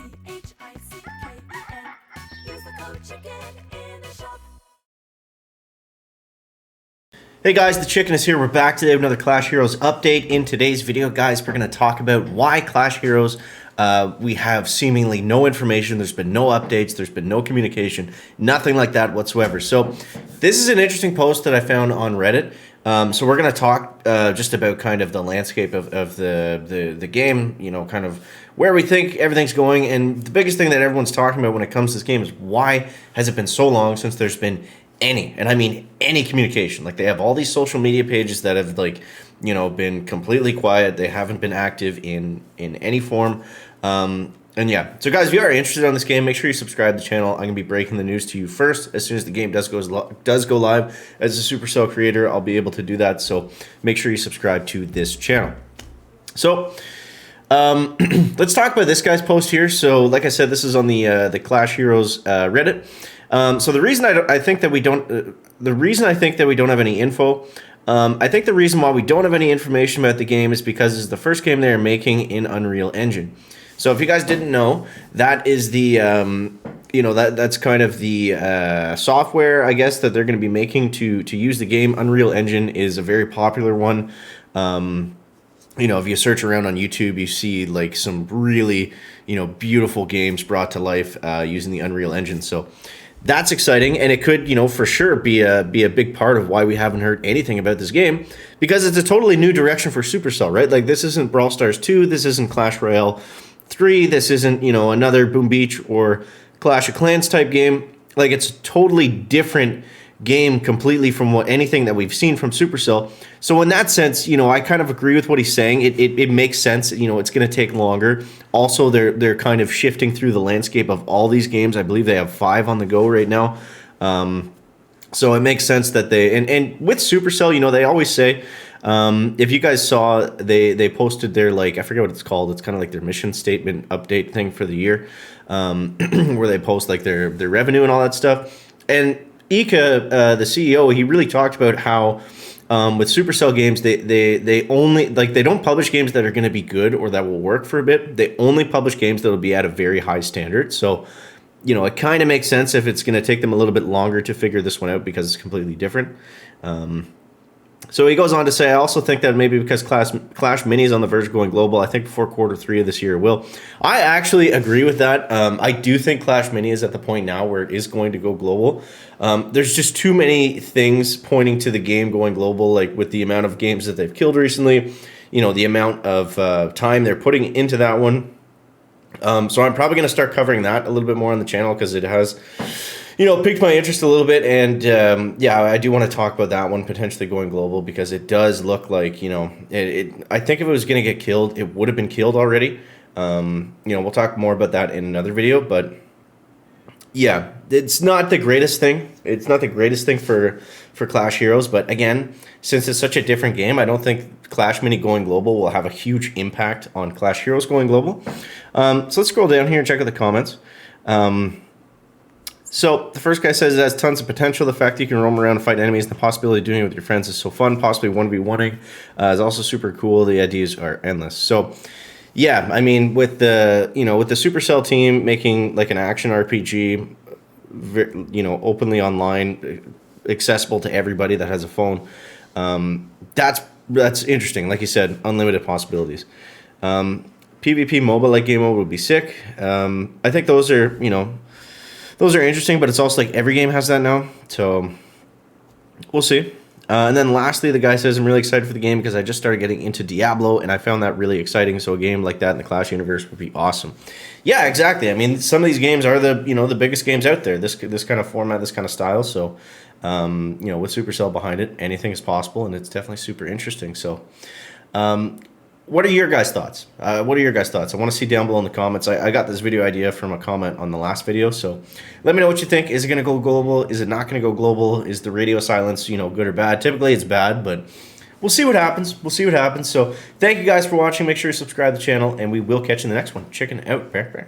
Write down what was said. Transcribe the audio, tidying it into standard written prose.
Use the code CHICKEN in the shop. Hey guys, the Chicken is here. We're back today with another Clash Heroes update. In today's video, guys, we're going to talk about why Clash Heroes, we have seemingly no information. There's been no updates. There's been no communication. Nothing like that whatsoever. So this is an interesting post that I found on Reddit. So we're going to talk just about kind of the landscape of the game, you know, kind of where we think everything's going. And the biggest thing that everyone's talking about when it comes to this game is why has it been so long since there's been any, and I mean any communication. Like, they have all these social media pages that have, like, you know, been completely quiet. They haven't been active in any form. And yeah, so guys, if you are interested on this game, make sure you subscribe to the channel. I'm going to be breaking the news to you first as soon as the game does go live. As a Supercell creator, I'll be able to do that, so make sure you subscribe to this channel. So let's talk about this guy's post here. So like I said, this is on the Clash Heroes Reddit. So the reason I think that we don't have any info, I think the reason why we don't have any information about the game is because it's the first game they're making in Unreal Engine. So if you guys didn't know, that is the you know, that's kind of the software, I guess, that they're going to be making to use the game. Unreal Engine is a very popular one. You know, if you search around on YouTube, you see like some really, you know, beautiful games brought to life using the Unreal Engine. So that's exciting, and it could, you know, for sure be a big part of why we haven't heard anything about this game, because it's a totally new direction for Supercell, right? Like, this isn't Brawl Stars 2, this isn't Clash Royale 3, this isn't, you know, another Boom Beach or Clash of Clans type game. Like, it's a totally different game completely from anything that we've seen from Supercell. So in that sense, you know, I kind of agree with what he's saying. It makes sense. You know, it's going to take longer. Also, they're kind of shifting through the landscape of all these games. I believe they have 5 on the go right now. So it makes sense that they, and with Supercell, you know, they always say, if you guys saw, they posted their, like, I forget what it's called. It's kind of like their mission statement update thing for the year, where they post like their revenue and all that stuff. And Ika, the CEO, he really talked about how with Supercell Games, they only, like, they don't publish games that are going to be good or that will work for a bit. They only publish games that will be at a very high standard. So, you know, it kind of makes sense if it's going to take them a little bit longer to figure this one out because it's completely different. So he goes on to say, I also think that maybe because Clash Mini is on the verge of going global, I think before Q3 of this year it will. I actually agree with that. I do think Clash Mini is at the point now where it is going to go global. There's just too many things pointing to the game going global, like with the amount of games that they've killed recently, you know, the amount of time they're putting into that one. So I'm probably going to start covering that a little bit more on the channel because it has, you know, piqued my interest a little bit. And yeah, I do want to talk about that one potentially going global because it does look like, you know, I think if it was going to get killed, it would have been killed already. You know, we'll talk more about that in another video, but yeah, it's not the greatest thing. It's not the greatest thing for Clash Heroes, but again, since it's such a different game, I don't think Clash Mini going global will have a huge impact on Clash Heroes going global. So let's scroll down here and check out the comments. So the first guy says it has tons of potential. The fact that you can roam around and fight enemies and the possibility of doing it with your friends is so fun. Possibly 1v1ing is also super cool. The ideas are endless. So yeah, I mean, with the, you know, with the Supercell team making like an action RPG, you know, openly online, accessible to everybody that has a phone, that's interesting. Like you said, unlimited possibilities. PvP MOBA like game mode would be sick. I think those are, you know, those are interesting, but it's also like every game has that now. So we'll see. And then lastly, the guy says, I'm really excited for the game because I just started getting into Diablo and I found that really exciting. So a game like that in the Clash universe would be awesome. Yeah, exactly. I mean, some of these games are the, you know, the biggest games out there. This kind of format, this kind of style. So, you know, with Supercell behind it, anything is possible, and it's definitely super interesting. So, what are your guys' thoughts? What are your guys' thoughts? I want to see down below in the comments. I got this video idea from a comment on the last video, so let me know what you think. Is it going to go global? Is it not going to go global? Is the radio silence, you know, good or bad? Typically, it's bad, but we'll see what happens. We'll see what happens. So thank you guys for watching. Make sure you subscribe to the channel, and we will catch you in the next one. Chicken out. Bear.